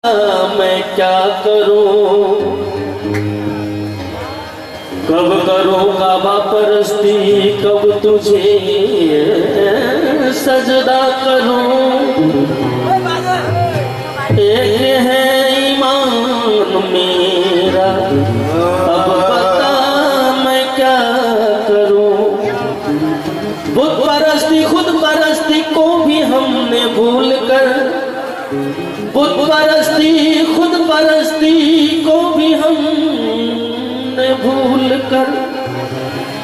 मैं क्या करूं, कब करूं काबा परस्ती, कब तुझे सजदा करूं। एक है ईमान मेरा, अब बता मैं क्या करूं। बुत परस्ती खुद परस्ती को भी हमने भूल कर, बुत परस्ती खुद परस्ती को भी हमने भूल कर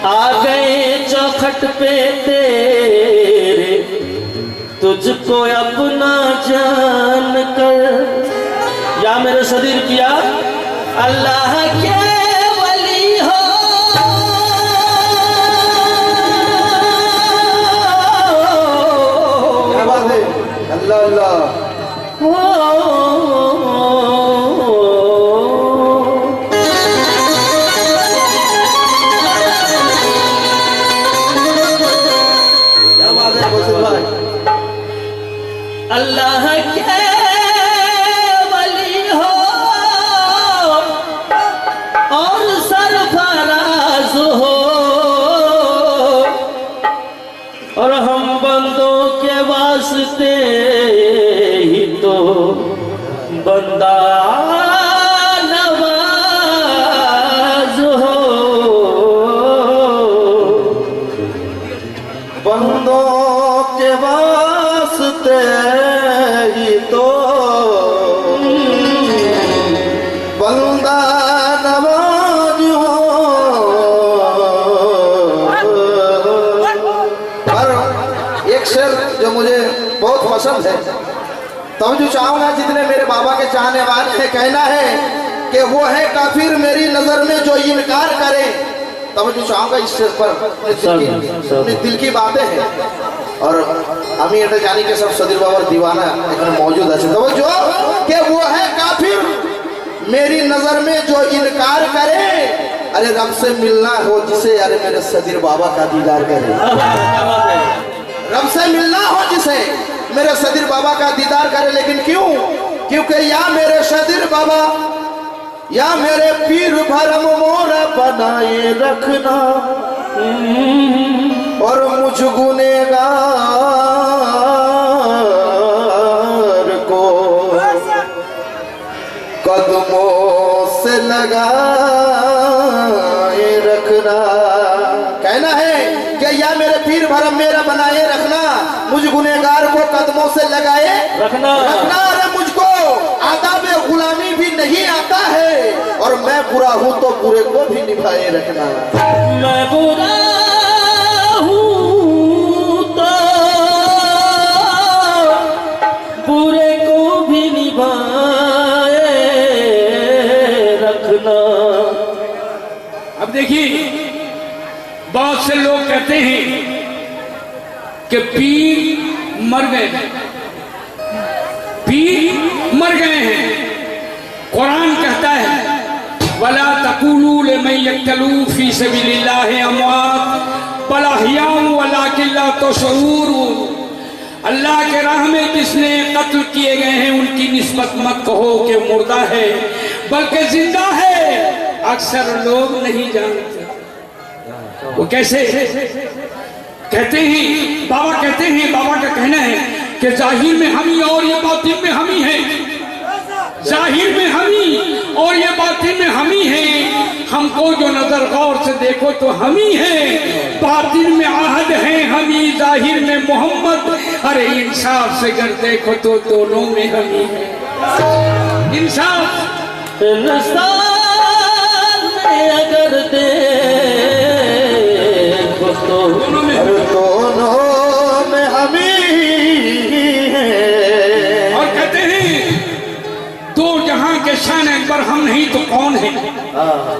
आ गए चौखट पे तेरे, तुझको अपना जान कर। या मेरे सदीर किया अल्लाह के वली हो, क्या बात है। अल्लाह अल्लाह अल्लाह के वली हो और सरफराज हो, और हम बंदों के वास्ते ही तो बंदा नवाज हो। बंदों के वास्ते ही तो बंदा नवाज हो। और एक शेर जो मुझे बहुत पसंद है, तब जो चाहूंगा जितने मेरे बाबा के चाहने वाले हैं, कहना है कि वो है काफिर मेरी नजर में जो इनकार करे। तब जो चाहूंगा इस शेर पर अपने दिल की बातें हैं। और আমি এটা জানি कि सब सदीर बाबर दीवाना এখানে मौजूद আছে। तो जो कि वो है काफिर मेरी नजर में जो इनकार करे, अरे रब से मिलना हो जिसे, अरे मेरे सदीर बाबा का दीदार करे। रब से मिलना हो जिसे, मेरे सदीर बाबा का दीदार करे। लेकिन क्यों? क्योंकि या मेरे सदीर बाबा या मेरे पीर भरम मोरा बनाए रखना, और मुझ गुनेगार को कदमों से लगाए रखना। कहना है कि या मेरे पीर भरम मेरा बनाए रखना, मुझ गुनेगार को कदमों से लगाए रखना। अरे मुझको आदाब गुलामी भी नहीं आता है, और मैं बुरा हूं तो बुरे को भी निभाए रखना। मैं बुरा हूं तो बुरे को भी निभाए रखना। अब देखिए, बहुत से लोग कहते हैं कि पीर मर गए, पीर मर गए हैं। कुरान कहता है वला तक़ूलू लिमन यक़्तलू फी सबीलिल्लाहि अमवात बल अहयाउ वलाकिन ला तशऊरून। अल्लाह के राह में जिसने कत्ल किए गए हैं उनकी निस्बत मत कहो कि मुर्दा है, बल्कि जिंदा है। अक्सर लोग नहीं जानते वो कैसे कहते हैं। बाबा कहते हैं, बाबा का कहना है कि जाहिर में हम ही और ये बातिन में हम ही है। जाहिर में हम ही और ये बातिन में हम ही है। हमको जो नजर गौर से देखो तो हम ही है। बातिन में आहद है हम ही, जाहिर में मोहम्मद। अरे इंसाफ से अगर देखो तो दोनों में हम ही है। इंसाफ अगर देखो तो दोनों में हम ही हैं। और कहते हैं दो जहां के शान अकबर हम नहीं तो कौन है।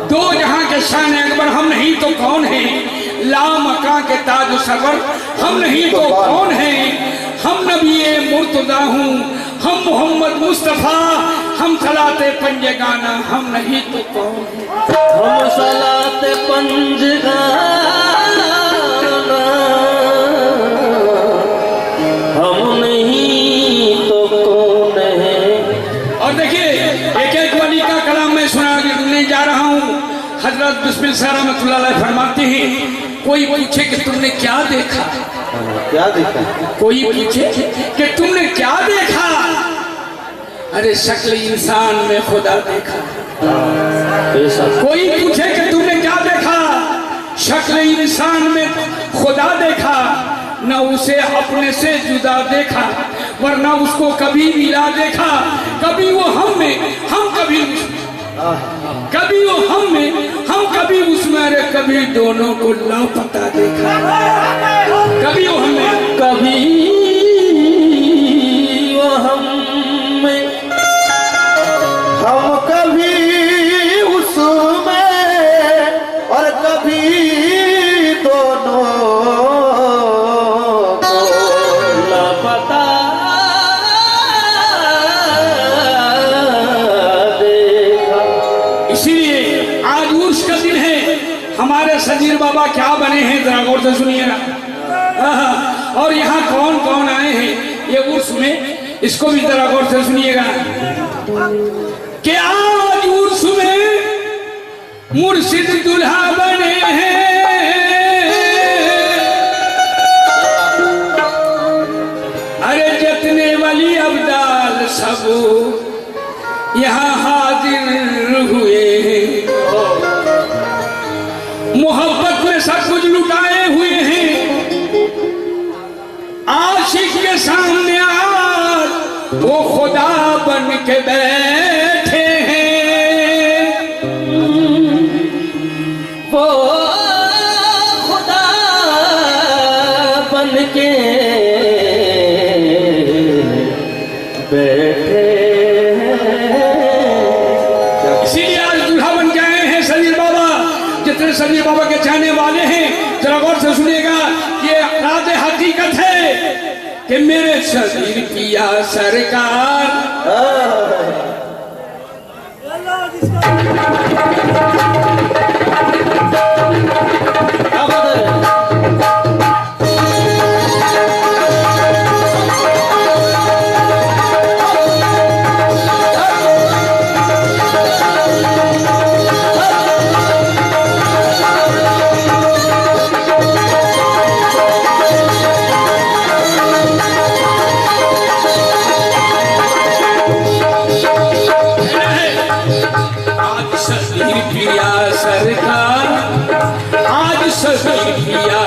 दो जहां के शान अकबर हम नहीं तो कौन है। ला मका के ताज सरवर हम नहीं तो कौन है। हम नबी मुर्तजा हूँ, हम मोहम्मद मुस्तफा, हम सलाते पंजगाना हम नहीं तो कौन है। हम सलाते पंजगाना हम नहीं तो कौन है। और देखिए देखिए एक एक वली का कलाम मैं सुनाने जा रहा हूँ। हजरत बिस्मिल सारा रहमतुल्लाह अलैह फरमाते हैं, कोई पूछे कि तुमने क्या देखा, क्या देखा? कोई पूछे कि तुमने क्या देखा, अरे शक्ल इंसान में खुदा देखा। कोई पूछे कि तुमने क्या देखा, शक्ल इंसान में खुदा देखा, न उसे अपने से जुदा देखा, वरना उसको कभी मिला देखा। कभी वो हम में, हम कभी कभी वो हम में, हम कभी उसमें, अरे कभी दोनों को लापता देखा। कभी वो हम में, कभी वो हम में, हम कभी उसमें और कभी दोनों को लापता देखा। इसीलिए आज उर्स का दिन है। हमारे सजीर बाबा क्या बने हैं जरा गौर से सुनिएगा। और यहाँ कौन कौन आए हैं ये उर्स में, इसको भी जरा गौर से सुनिएगा कि आज उर्स में मुर्शिद दुल्हा बने हैं। अरे जितने वली अब्दाल सब यहाँ हाजिर हुए हैं, मोहब्बत में सब कुछ लुटाए हुए हैं। आशिक के सामने आज वो खुदा बन के बैठे हैं। वो खुदा बन के बैठे हैं। इसीलिए आज दूल्हा बन के आए हैं सलील बाबा। जितने सलील बाबा के चाहने वाले हैं जरा गौर से सुनिएगा, ये राज हकीकत है कि मेरे सलील पिया सरकार क्या बात है? आज सलील पिया सरकार, आज सलील पिया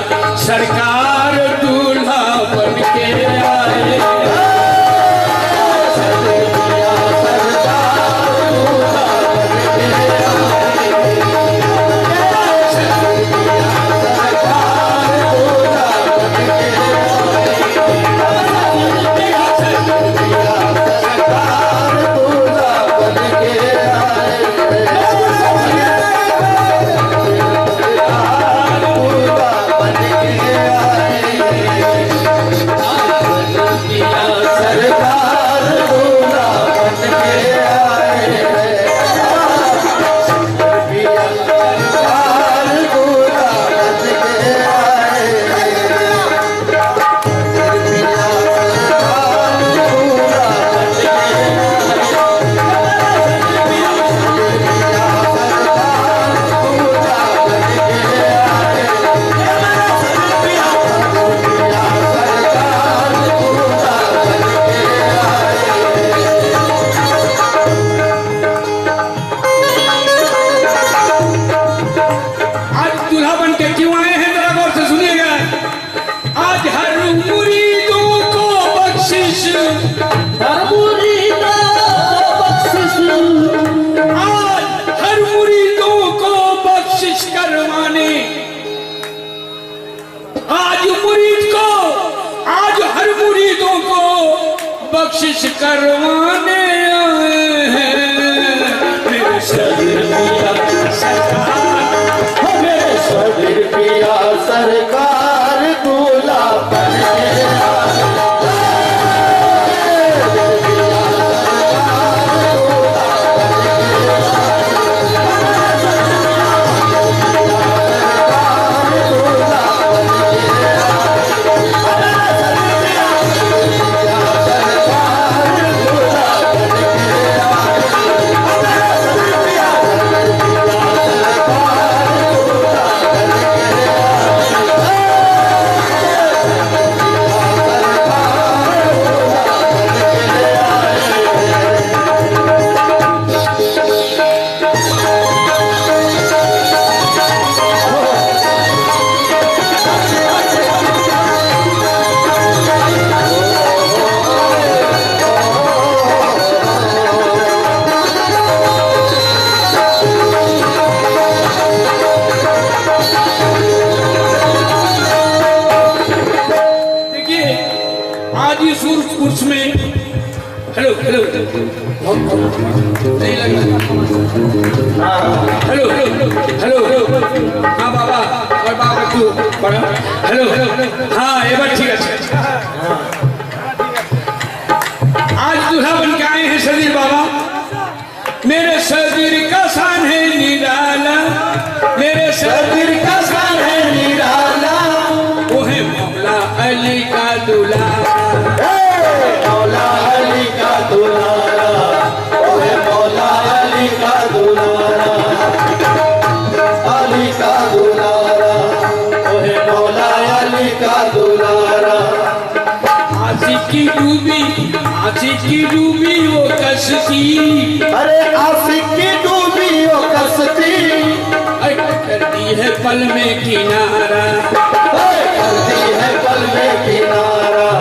सरकार दूल्हा बन के आए। बख्शिश करवाने आए हैं मेरे सदर पिया सरकार, मेरे सदर पिया सरकार दूल्हा बन के नहीं लग रहा। हेलो हेलो हेलो हाँ बाबा और बाबा तू बड़ा हेलो हाँ ये बात ठीक है। आज दूल्हा बन के आए हैं सदीर बाबा। मेरे सदीर का शान है निराला, मेरे सदीर का शान है निराला, वो है मौला अली का दूल्हा, मौला अली का दुलारा, ओ है मौला अली का दुलारा, अली का दुलारा, ओ है मौला अली का दुलारा। आशिक की डूबी वो कश्ती, अरे आशिक की डूबी वो कश्ती, करती है पल में किनारा, करती है पल में किनारा,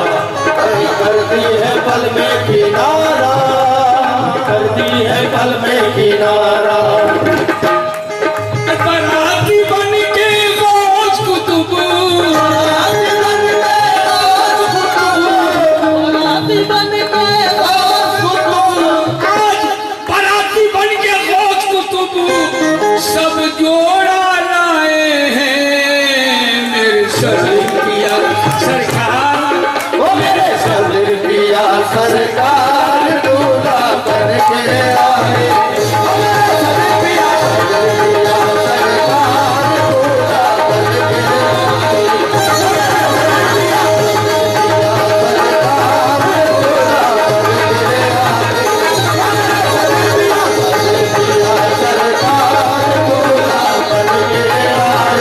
करती है पल में किनारा, करती है पल में किनारा। बराती बन के गौस कुतुब, बराती बन के आज बराती बन के गौस कुतुब सब जोड़ा लाए हैं मेरे सदीर पिया सरकार, ओ मेरे सदीर पिया सरकार दूल्हा बन के आए, ओ मेरे सदीर पिया सरकार दूल्हा बन के आए,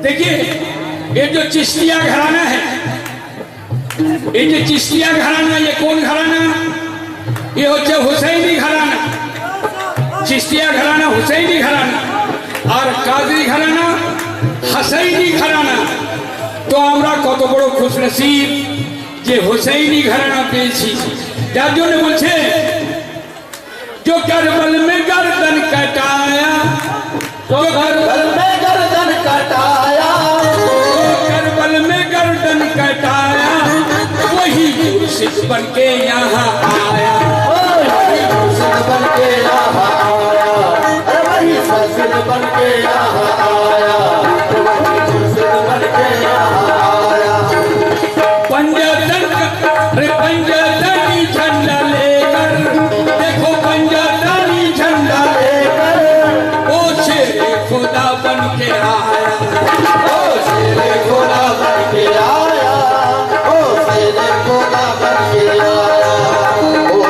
देखिए ये जो चिश्तिया घराना है, ये जो चिश्तिया घराना, ये कौन घराना? ये होते हुसैनी घराना। चिश्तिया घराना हुसैनी घराना और कादरी घराना हसैनी घराना। तो আমরা কত বড় খুশনসিব যে হুসैनी घराना পেয়েছি। যার জন্য বলছে जो करबल में गर्दन कटाया, तो करबल में गर्दन कटाया, करबल में गर्दन कटाया, वही मुर्शिद बन के यहाँ आया, वही मुर्शिद बन के यहाँ आया, अरे वही मुर्शिद बन के यहाँ आया, वही मुर्शिद बन के यहाँ आया। पंजाबी झंडा लेकर, देखो पंजाबी झंडा लेकर, ओ शेर खुदा बन के आया, ओ शेर खुदा बन के आया, ओ शेर खुदा बन के आया, ओ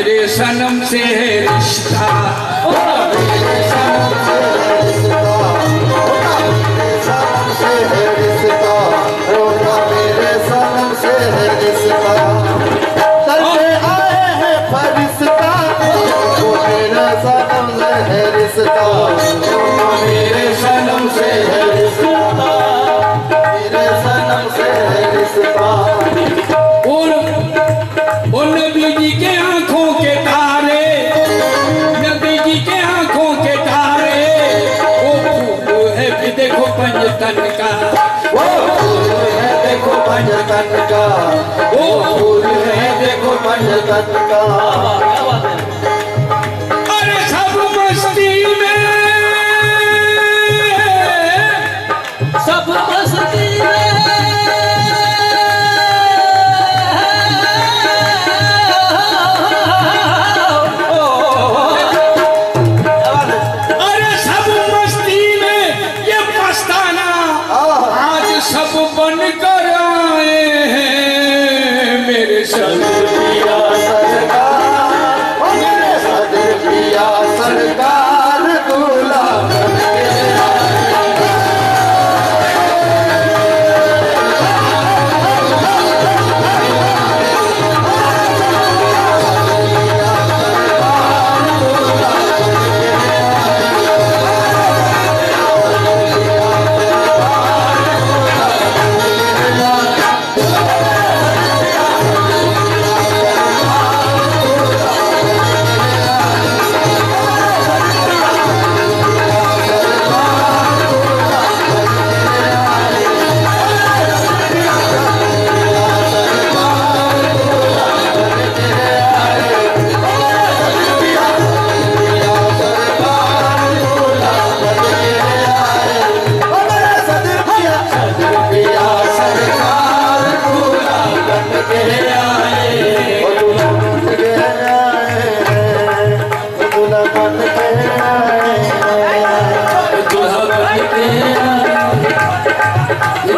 मेरे सनम से है रिश्ता, मेरे सनम से है रिश्ता, मेरे सनम से है रिश्ता, मेरे सनम से है रिश्ता। चलते आए हैं फरिश्ता, मेरे सनम से है रिश्ता, मेरे सनम से है रिश्ता, मेरे सनम से है रिश्ता। और नबी जी के आंखों के तारे, नबी जी के आंखों के तारे, वो फूल है भी देखो पंजतन का, वो फूल है देखो पंजतन का, वो फूल है देखो पंजतन का। अरे सब मस्ती में, सब मस्ती में, अरे सब मस्ती में ये मस्ताना आज सब बन कर आए हैं मेरे सनम पिया सरकार, मेरे सदर पिया सरकार,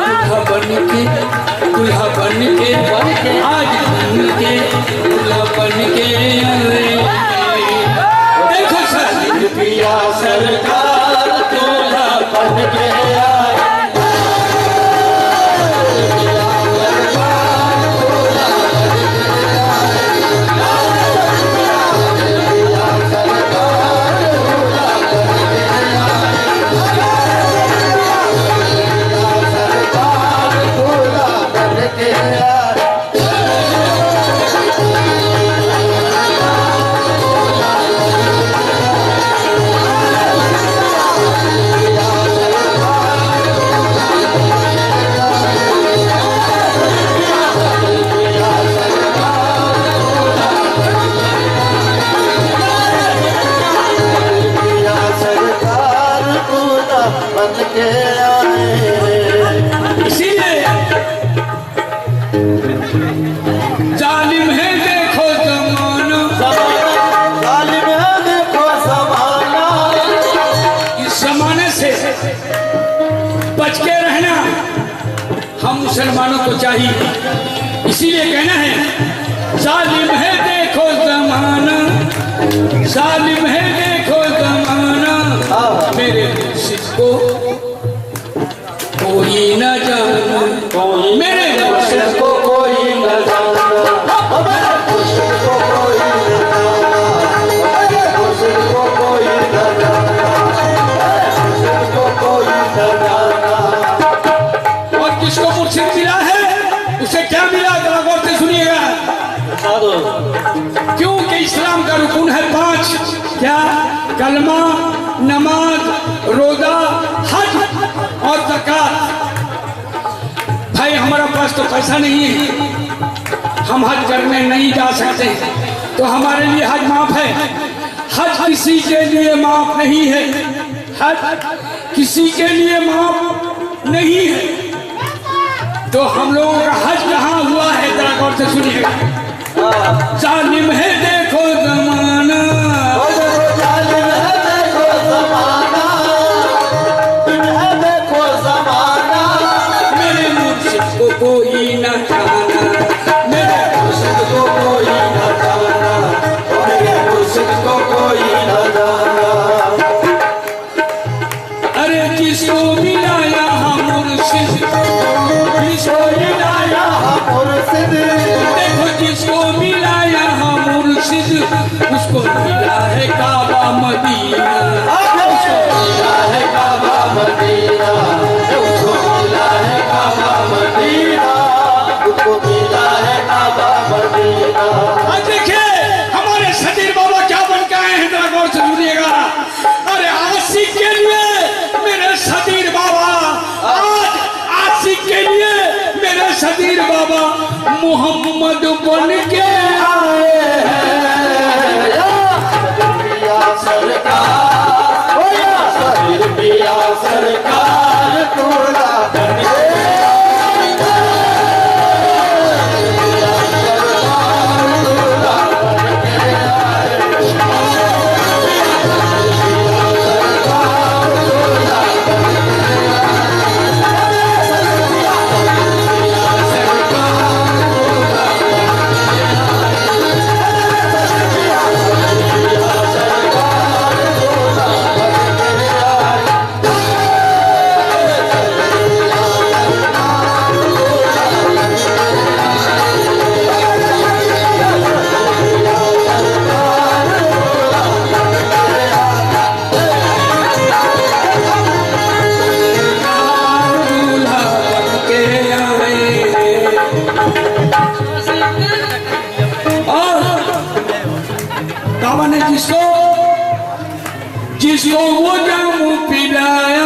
दूल्हा बन के दूल्हा बन के आज बन के दूल्हा बन के देखो सनम पिया सरकार, दूल्हा बन के जालिम है देखो जमाना, जालिम है देखो ज़माना, इस जमाने से बच के रहना हम मुसलमानों को चाहिए। इसीलिए कहना है जालिम है देखो जमाना, जालिम है देखो जमाना, मेरे मुर्शिद को कोई न जाना, मेरे मुर्शिद को कोई न जाना, हमारे मुर्शिद को कोई न जाना, हमारे मुर्शिद को कोई न जाना, हमारे मुर्शिद को कोई न जाना। और किसको मुर्शिद मिला है उसे क्या मिला जरा गौर से सुनिएगा। क्योंकि इस्लाम का रुकून है 5, क्या? कलमा, नमाज, रोजा, हज और ज़कात। भाई हमारा पास तो पैसा नहीं है, हम हज करने नहीं जा सकते, तो हमारे लिए हज माफ है। हज किसी के लिए माफ नहीं है, हज किसी के लिए माफ नहीं है। तो हम लोगों का हज कहाँ हुआ है जरा गौर से सुनिएगा। जालिम है देखो जमाना, जालिम है देखो ज़माना, है देखो ज़माना, मेरे मुर्शिद को कोई न जाना, मेरे मुर्शिद को कोई न जाना, मुर्शिद, देखो जिसको मिला यहाँ मुर्शिद, उसको मिला है काबा मदीना। उसको मिला है काबा मदीना, उसको मिला है काबा मदीना, उसको मिला है काबा मदीना। आज देखिए हमारे सदीर बाबा क्या बन के आए हैं, जरा गौर से सुनिएगा। अरे आशिक के लिए मेरे सदीर बाबा, आज आशिक के लिए मेरे सदीर बाबा मोहम्मद बन के आए हैं। सरकार, ओ या सदीर पिया सरकार, तोला जिसको वो जामू पिलाया,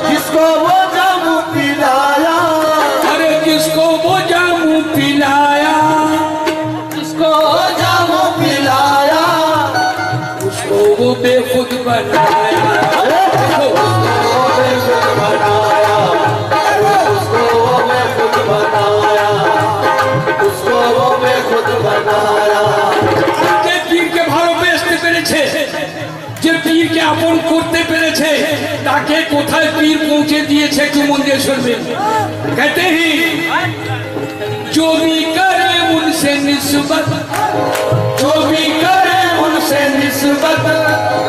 जिसको वो जामू पिलाया, अरे जिसको वो जामू पिलाया, जिसको वो जामू पिलाया, उसको वो बेखुद बनाया। उसको वो बेखुद बनाया, उसको वो बेखुद बनाया, उसको वो बेखुद बनाया। যে পীরকে ভালোবেসতে পেরেছে, যে পীরকে আপন করতে পেরেছে, তাকে কোথায় পীর পৌঁছে দিয়েছে একটু মন দিয়ে শুনবেন। कहते हैं जो भी करे उनसे निस्बत, जो भी करे उनसे निस्बत,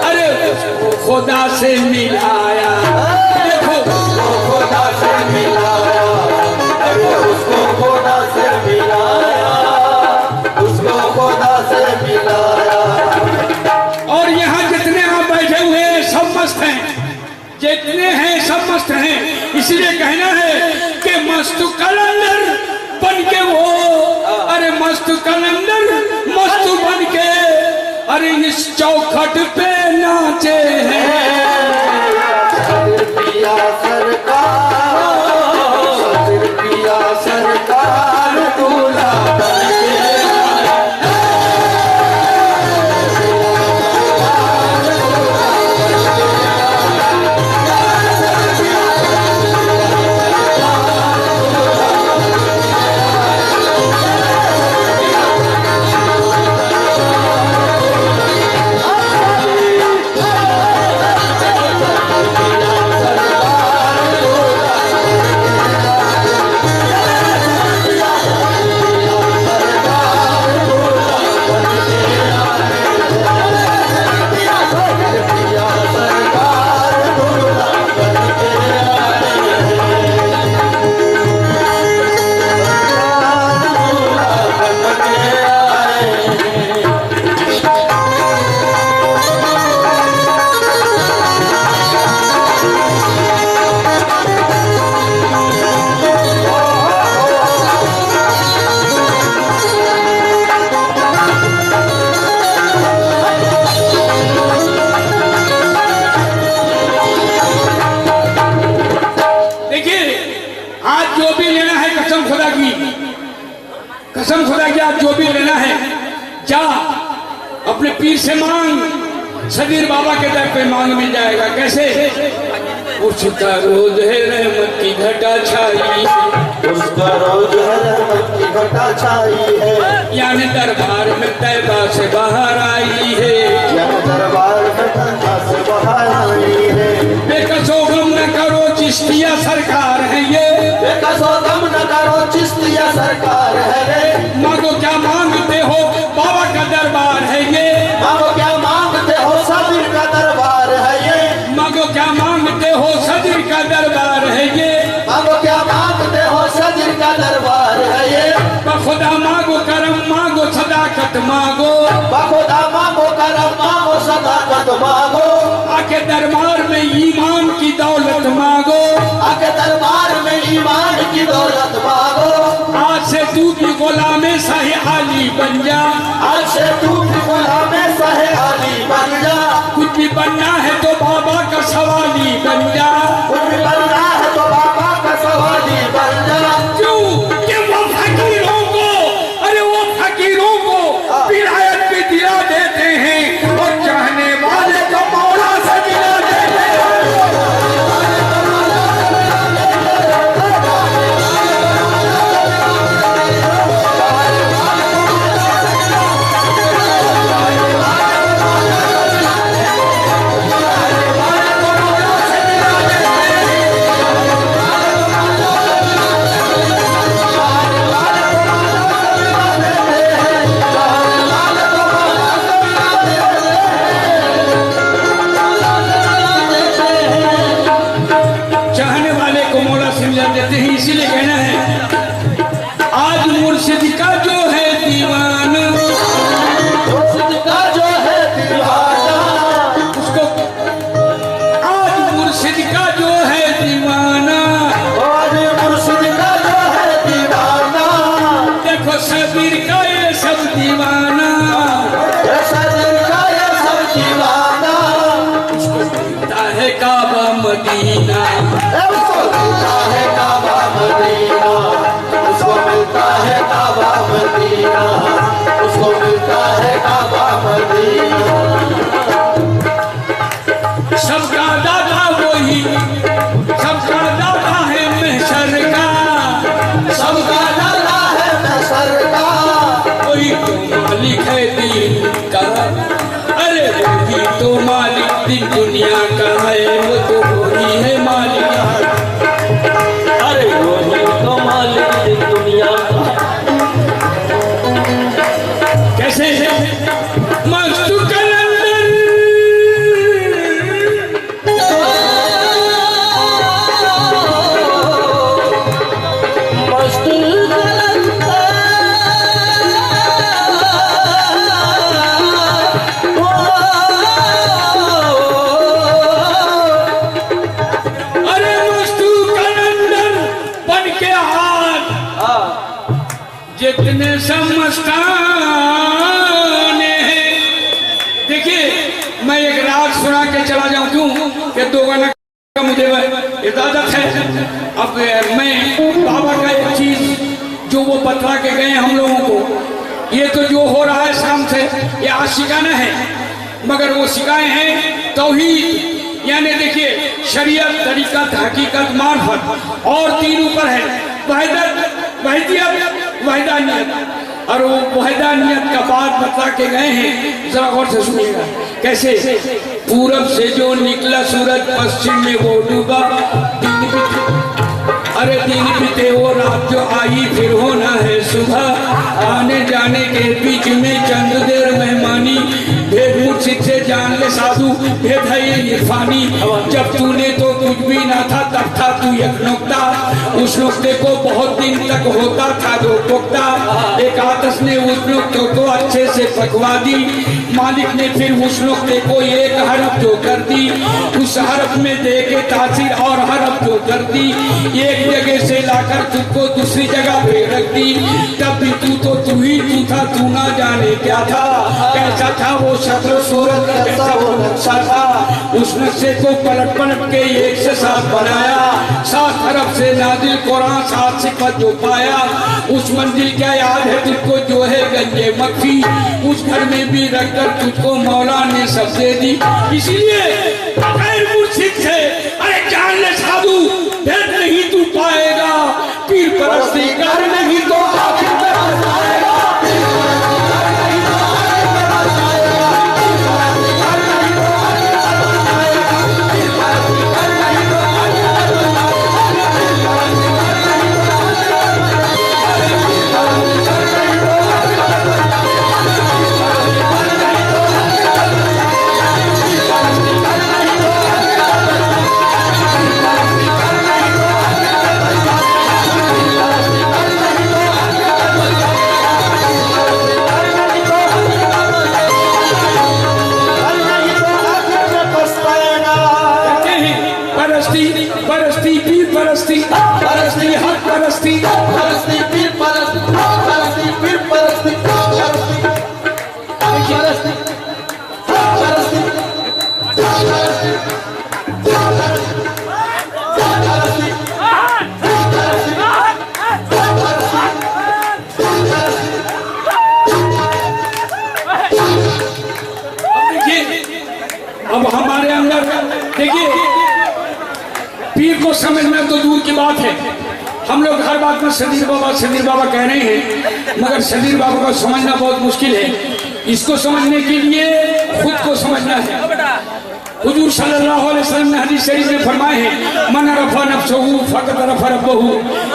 अरे उसको खुदा से मिलाया। देखो उसको खुदा से मिलाया, उसको खुदा से मिलाया, उसको खुदा से मिलाया। और यहाँ जितने आप बैठे हुए हैं सब मस्त हैं, जितने हैं सब मस्त हैं। इसलिए कहना है कि मस्त कलंदर बन के वो, अरे मस्त कलंदर मस्त बन के, अरे इस चौखट पे नाचे हैं। सदर पिया सरकार, सदर पिया सरकार, दूल्हा बन के कसम खुदा की, आप जो भी लेना है जा अपने पीर से मांग, सदीर बाबा के दर पे मांग मिल जाएगा। कैसे? उसका रोज है रहमत की घटा छाई, उसका रोज है रहमत की घटा छाई है, यानी दरबार में तैबा से बाहर आई है, यानी दरबार में तैबा से बाहर आई है। बेकसो गम न करो चिश्तिया सरकार है ये, बेकसो गम न करो चिश्तिया सरकार है रे। मांगो क्या मांगते हो बाबा का दरबार है ये, मांगो क्या मांगते हो सदीर का दरबार है ये, मांगो क्या मांगते हो सदीर का दरबार है ये, मांगो क्या मांगते हो सदीर का दरबार है ये। बखुदा मांगो करम मांगो सदाकत मांगो, बखुदा मांगो करम मांगो सदाकत मांगो, आके दरबार में ईमान की दौलत मांगो, आके दरबार में ईमान की दौलत मांगो। आज से तू भी गुलामे शाही आली बन जा, आज से तू भी गुलामे शाही आली बन जा, कुछ भी बनना है तो बाबा का सवाली बन जा, कुछ भी बनना है तो बाबा का सवाली बन जा। क्यों कि वो फकीरों को, अरे वो फकीरों को विलायत भी दिला देते हैं और चाहने वाले को मौला से दिला देते हैं। चाहने वाले को मौला समझा देते हैं, इसीलिए कहना है आज मुर्शिद का जो है दीवाना, मुर्शिद का जो है दीवाना, उसको आज मुर्शिद का जो है दीवाना, आज मुर्शिद का जो है दीवाना, देखो सबीर का ये सब दीवाना, सदर का ये सब दीवाना, मिलता है काबा मदीना, उसको मिलता है काबा मदीना, उसको मिलता है काबा मदीना, उसको मिलता है काबा मदीना। सबका दादा वही, सबका दादा है महशर का, सबका दादा है महशर का, वही तो मालिक है दीन का, अरे वही तो मालिक दिन दुनिया का है, वो तो वही है मालिक, अरे वही तो मालिक दिन दुनिया का। कैसे मस्तु कलंदर, मस्त अरे मस्तु कलंदर बन के हाथ जितने समस्ताने हैं। देखिए मैं एक राग सुना के चला जाऊं, क्यों कि 2 गाना का मुझे इजाजत है। अब मैं बाबा का एक चीज जो वो बतला के गए हम लोगों को, ये तो जो हो रहा है शाम से ये आशिकाना है, मगर वो शिकायत हैं तौहीद, यानी देखिए शरीयत, तरीकत, हकीकत, मार्फत, और 3 ऊपर है वहदत, वहदियत, वहदानियत। और वो वहदानियत का बात बता के गए हैं, जरा गौर से सुनिएगा कैसे। पूरब से जो निकला सूरज पश्चिम में वो डूबा, अरे दिन बीते वो रात जो आई फिर होना है सुबह, आने जाने के बीच में चंद देर मेहमानी, भेद मुर्शिद से जान ले साधु, भेद है ये इरफानी। जब तूने तो कुछ भी ना था तब था तू एक नुक्ता, उस नुक्ते को बहुत दिन तक होता था जो पुख्ता, एक आतश ने उस नुक्ते को अच्छे से पकवा दी, मालिक ने फिर उस नुक्ते को एक हरफ जो कर दी, उस हरफ में दे के तासीर और हरफ जो कर दी, एक जगह से लाकर तुझको दूसरी जगह पे रख दी। तब भी तू तो तू ही तू था, तू ना जाने क्या था, कैसा था वो शक्ल सूरत, कैसा वो नक्शा था। उस नक्शे को पलट पलट के एक से 7 बनाया, 7 तरफ से नाजिल कुरान, 7 सिफत जो पाया। उस मंजिल क्या याद है तुझको जो है गंजे मक्खी, उस घर में भी रखकर तुझको मौला ने सब दे दी। इसलिए गैर मुर्शिद से अरे जान ले साधु, भेद नहीं तू पाएगा, पीर परस्ती कर नहीं तो आखिर में फंसाएगा। समझना तो दूर की बात है। हम लोग हर बात में सदीर बाबा कह रहे हैं, मगर सदीर बाबा को समझना बहुत मुश्किल है। इसको समझने के लिए खुद को समझना है। हुजूर सल्लल्लाहु अलैहि वसल्लम ने हदीस शरीफ में फरमाए हैं, मन रफा नफ्सहू फक़द रफा रब्बहू,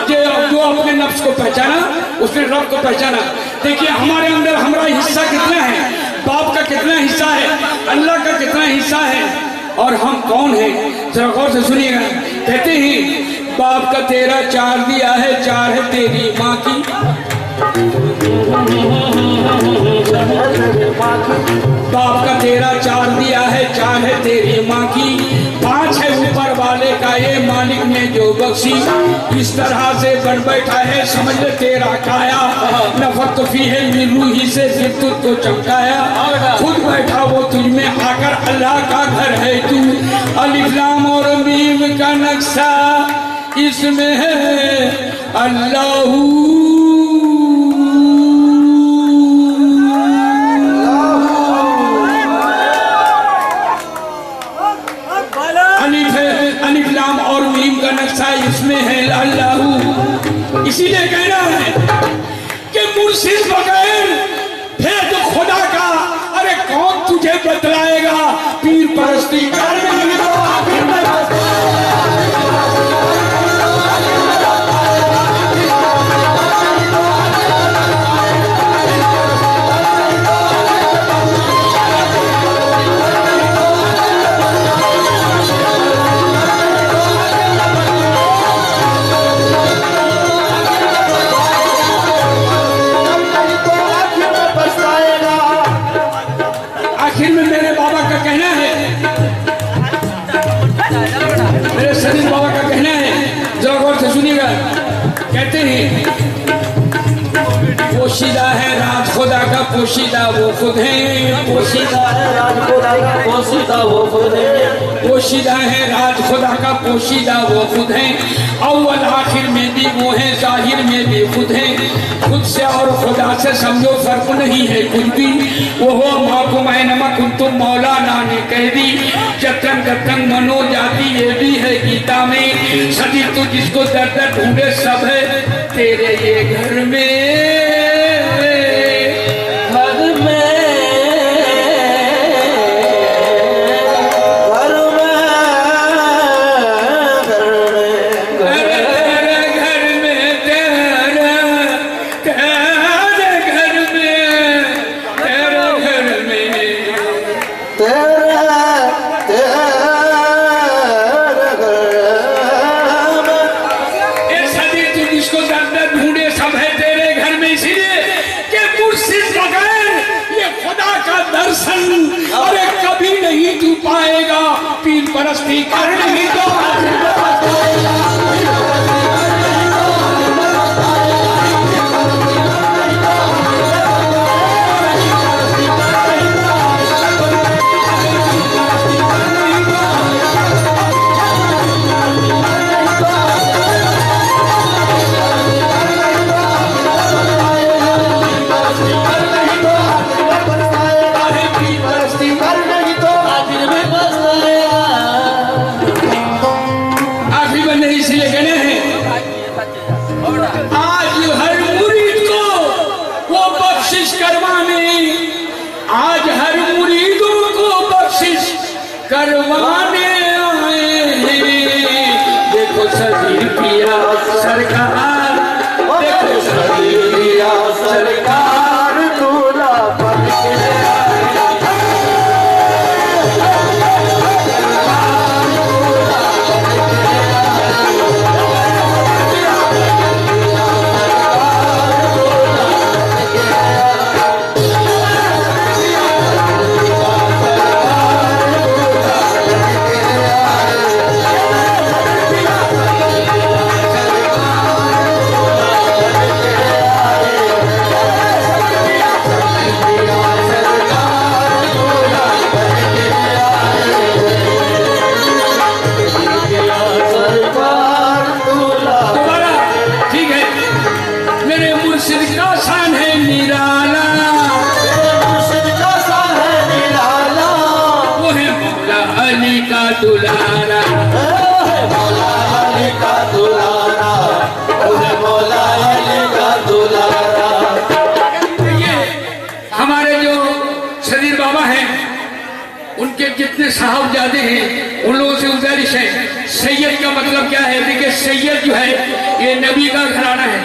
जो अपने नफ्स को पहचाना उसने रब को पहचाना। देखिए हमारे अंदर हमारा हिस्सा कितना है, बाप का कितना हिस्सा है, अल्लाह का कितना हिस्सा है, और हम कौन हैं, जरा गौर से सुनिएगा। कहते हैं बाप का तेरा 4 दिया है, 4 है तेरी माँ की, बाप का तेरा 4 दिया है, 4 है तेरी माँ की, 5 है ऊपर वाले का ये मालिक ने जो बख्शी, इस तरह से बन बैठा है समझ ले तेरा काया, नफत फी है रूही से फिर तुझको चमकाया, खुद बैठा वो तुझ में आकर अल्लाह का घर है तू, अलिफ लाम और मीम का नक्शा इसमें है अल्लाहू। अलिफ लाम और मीम का नक्शा इसमें है अल्लाहू। इसीलिए कहना है कि मुर्शिद बगैर भेद खुदा का, अरे कौन तुझे बतलाएगा, पीर परस्ती करने पोशीदा है राज खुदा का, पोशीदा वो खुद है, पोशीदा है राज खुदा का, पोशीदा वो खुद है, पोशीदा है राज खुदा का, पोशीदा वो खुद है, अव्वल आखिर में भी वो है, जाहिर में भी खुद है, खुद से और खुदा से समझो फर्क नहीं है कुछ भी, वो हो माकुम है नमक तुम मौलाना ने कह दी, जतन जतन मनो जाती ये भी है गीता में, सदी तो जिसको दर दर ढूंढे सब है तेरे ये घर में, अरे कभी नहीं तू पाएगा, पीर परस्ती कर नहीं तो करवाने आए हैं। देखो सदी पिया सरकार, देखो सदी पिया सरकार, दूल्हा बन के दुलारा उनके जितने साहबजादे हैं उन लोगों से गुजारिश है, सैयद का मतलब क्या है? देखिए सैयद जो है ये नबी का घराना है,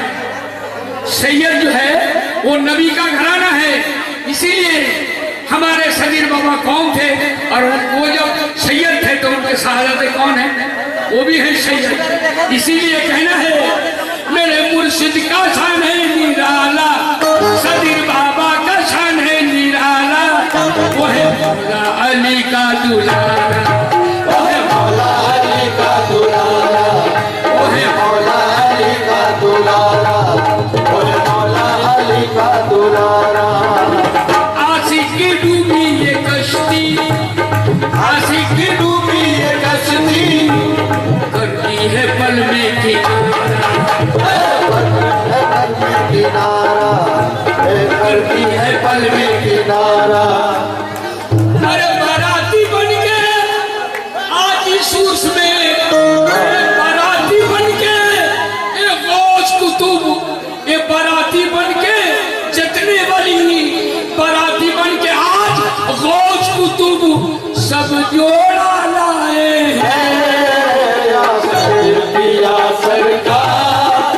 सैयद जो है वो नबी का घराना है। इसीलिए हमारे सदीर बाबा कौन थे और वो जब सैयद थे तो उनके साहबजादे कौन है? वो भी है सैयद। इसीलिए कहना है मेरे मुर्शिद का शान है निराला, सदीर बाबा का शान है निराला, वो है मौला अली का दुलारा, वो है मौला अली का दुलारा, वो है मौला अली का दुलारा, वो है मौला अली का दुलारा। आशिक की डूबी ये कश्ती, आशिक की डूबी ये कश्ती, करती है पल में किनारा, करती है पल में किनारा। अरे बाराती बन के आज इस उर्स में, बाराती बन के ये गौस कुतुब, ये बाराती बन के जितने वाली बाराती बन के आज गौस कुतुब सब जोड़ा लाए हैं। पिया सरकार,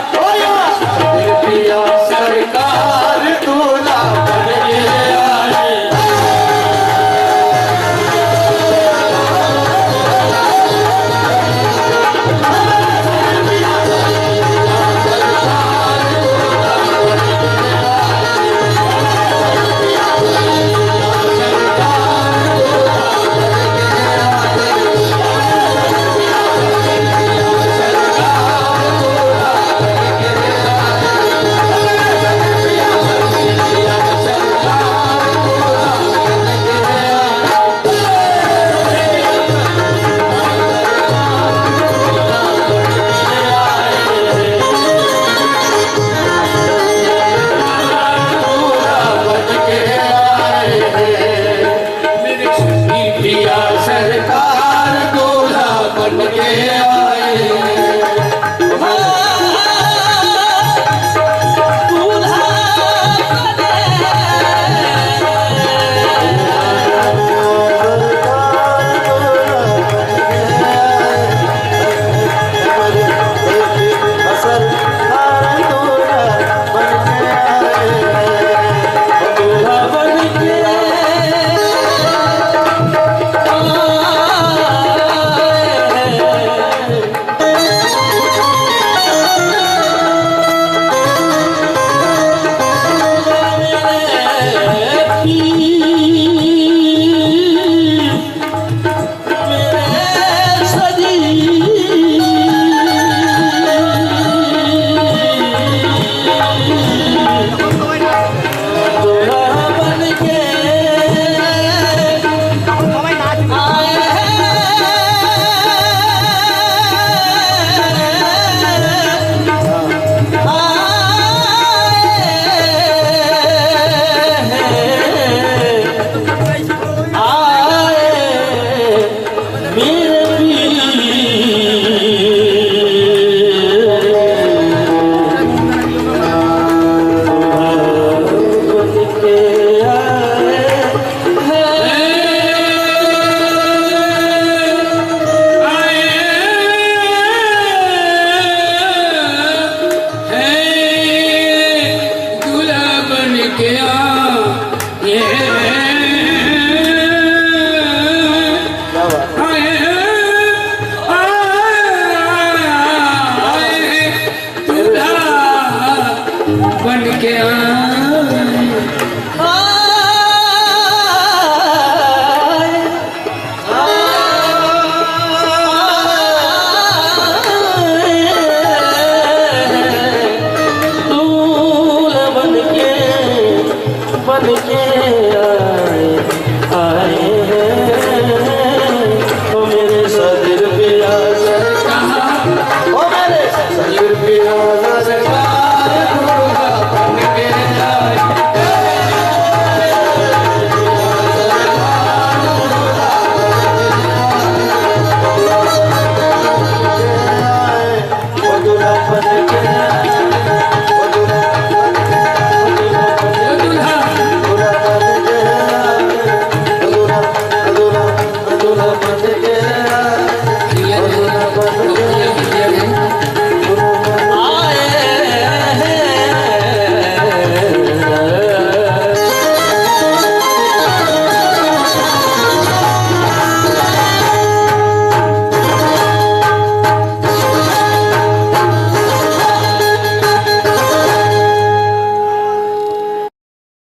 पिया सरकार दूल्हा बन के आए। बन के आए आए